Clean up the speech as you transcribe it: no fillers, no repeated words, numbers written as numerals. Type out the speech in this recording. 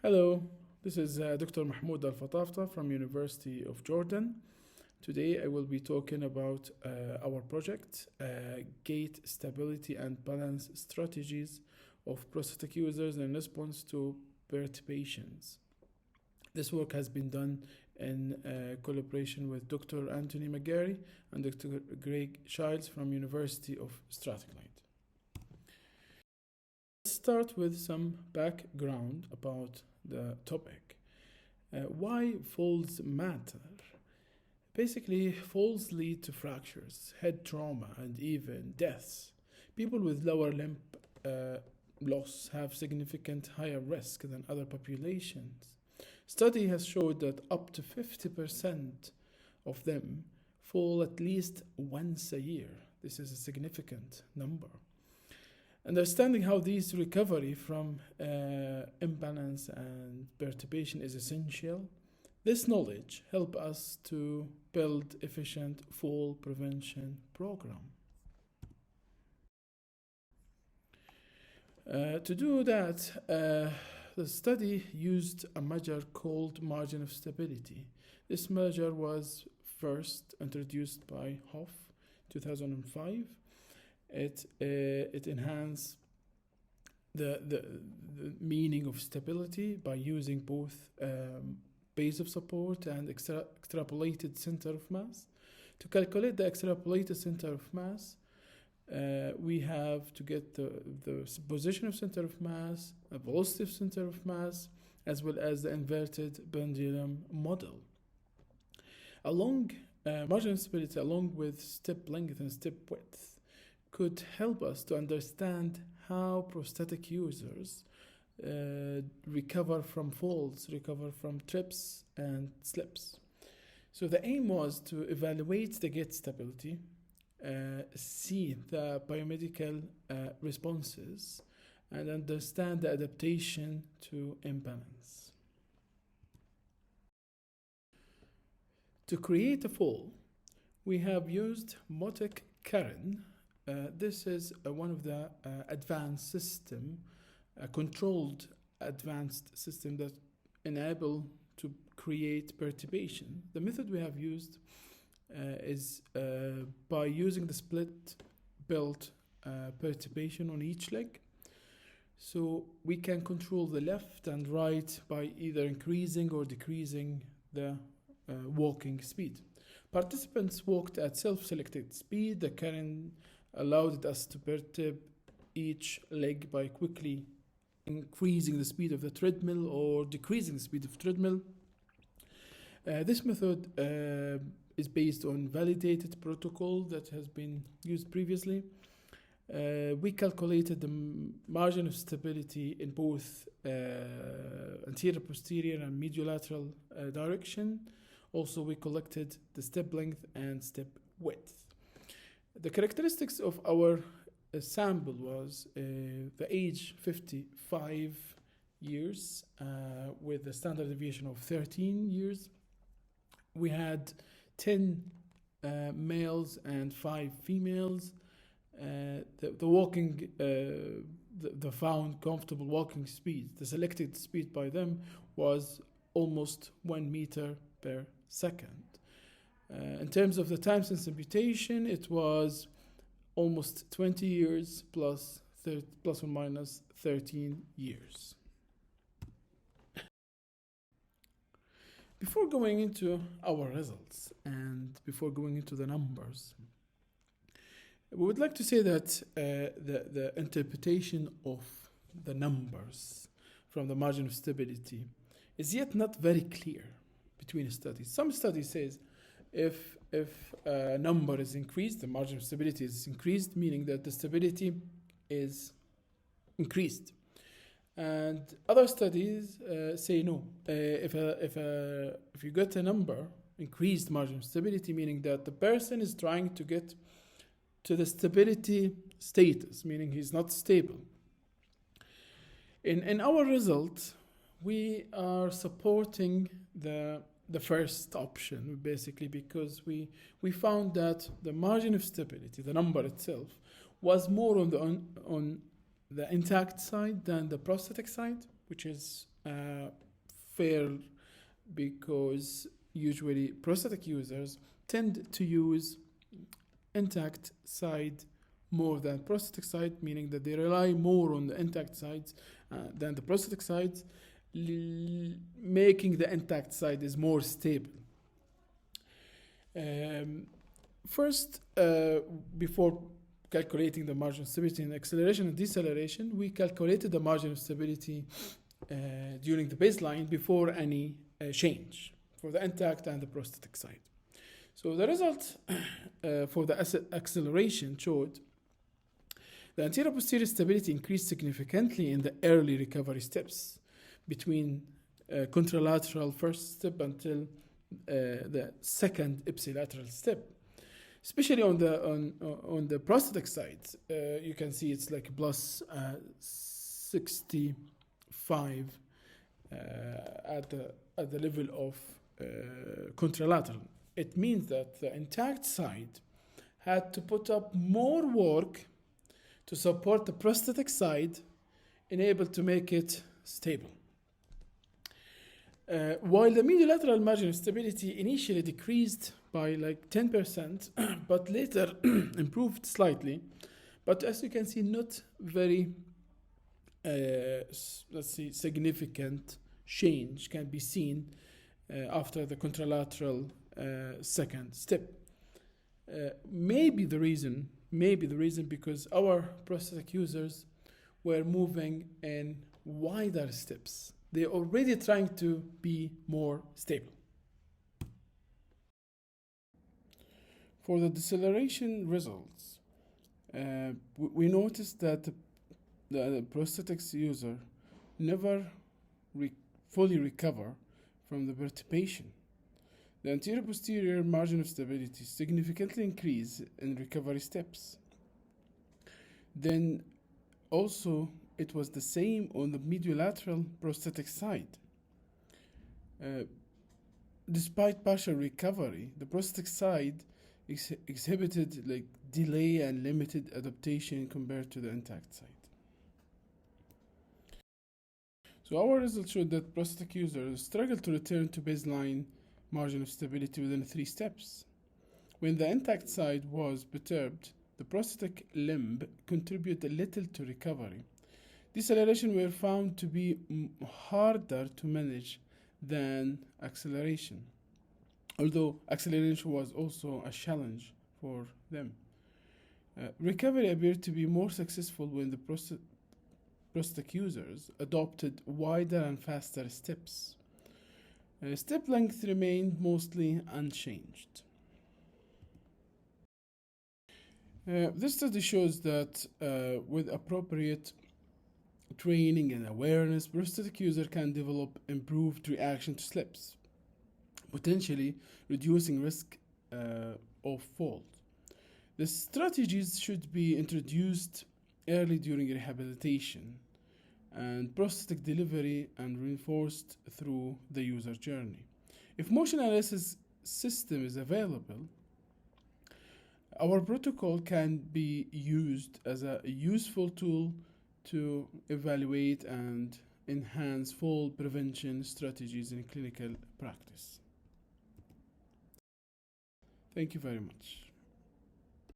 Hello, this is Dr. Mahmoud Alfatafta from University of Jordan. Today I will be talking about our project, Gait Stability and Balance Strategies of Prosthetic Users in Response to Perturbations. This work has been done in collaboration with Dr. Anthony McGarry and Dr. Greg Childs from University of Strathclyde. Let's start with some background about the topic. Why falls matter? Basically, falls lead to fractures, head trauma, and even deaths. People with lower limb loss have significant higher risk than other populations. Study has showed that up to 50% of them fall at least once a year. This is a significant number. Understanding how these recovery from imbalance and perturbation is essential. This knowledge help us to build efficient fall prevention program. To do that, the study used a measure called margin of stability. This measure was first introduced by Hoff 2005. It enhanced the meaning of stability by using both base of support and extrapolated center of mass. To calculate the extrapolated center of mass, we have to get the position of center of mass, a velocity of center of mass, as well as the inverted pendulum model. Margin of stability along with step length and step width could help us to understand how prosthetic users recover from falls, recover from trips and slips. So the aim was to evaluate the gait stability, see the biomedical responses, and understand the adaptation to imbalance. To create a fall, we have used Motek Karen. This is one of the advanced system, a controlled advanced system that enable to create perturbation. The method we have used is by using the split built perturbation on each leg. So we can control the left and right by either increasing or decreasing the walking speed. Participants walked at self-selected speed. The Karen allowed us to perturb each leg by quickly increasing the speed of the treadmill or decreasing the speed of treadmill. This method is based on validated protocol that has been used previously. We calculated the margin of stability in both anterior, posterior, and mediolateral direction. Also, we collected the step length and step width. The characteristics of our sample was the age 55 years with a standard deviation of 13 years. We had 10 males and 5 females. The found comfortable walking speed, the selected speed by them was almost 1 meter per second. In terms of the time since amputation, it was almost 20 years plus or minus 13 years. Before going into our results and before going into the numbers, we would like to say that the interpretation of the numbers from the margin of stability is yet not very clear between studies. Some studies says if a number is increased, the margin of stability is increased, meaning that the stability is increased. And other studies say no. If you get a number, increased margin of stability, meaning that the person is trying to get to the stability status, meaning he's not stable. In our result, we are supporting the first option, basically, because we found that the margin of stability, the number itself, was more on the intact side than the prosthetic side, which is uh, fair because usually prosthetic users tend to use intact side more than prosthetic side, meaning that they rely more on the intact sides than the prosthetic sides, making the intact side is more stable. Um, First, before calculating the margin of stability in acceleration and deceleration, we calculated the margin of stability during the baseline before any change for the intact and the prosthetic side. So the result for the acceleration showed the anterior posterior stability increased significantly in the early recovery steps between contralateral first step until the second ipsilateral step. Especially on the prosthetic side, you can see it's like plus 65 at the level of contralateral. It means that the intact side had to put up more work to support the prosthetic side, unable to make it stable. While the mediolateral margin of stability initially decreased by like 10%, but later improved slightly, but as you can see, not very, significant change can be seen after the contralateral second step. Maybe the reason because our prosthetic users were moving in wider steps. They're already trying to be more stable. For the deceleration results, we noticed that the prosthetics user never fully recover from the perturbation. The anterior posterior margin of stability significantly increased in recovery steps. Then also it was the same on the mediolateral prosthetic side. Despite partial recovery, the prosthetic side exhibited like delay and limited adaptation compared to the intact side. So our results showed that prosthetic users struggled to return to baseline margin of stability within 3 steps. When the intact side was perturbed, the prosthetic limb contributed little to recovery. Deceleration were found to be harder to manage than acceleration, although acceleration was also a challenge for them. Recovery appeared to be more successful when the prosthetic users adopted wider and faster steps. Step length remained mostly unchanged. This study shows that with appropriate training and awareness, prosthetic user can develop improved reaction to slips, potentially reducing risk of fall. The strategies should be introduced early during rehabilitation and prosthetic delivery and reinforced through the user journey. If motion analysis system is available, our protocol can be used as a useful tool to evaluate and enhance fall prevention strategies in clinical practice. Thank you very much.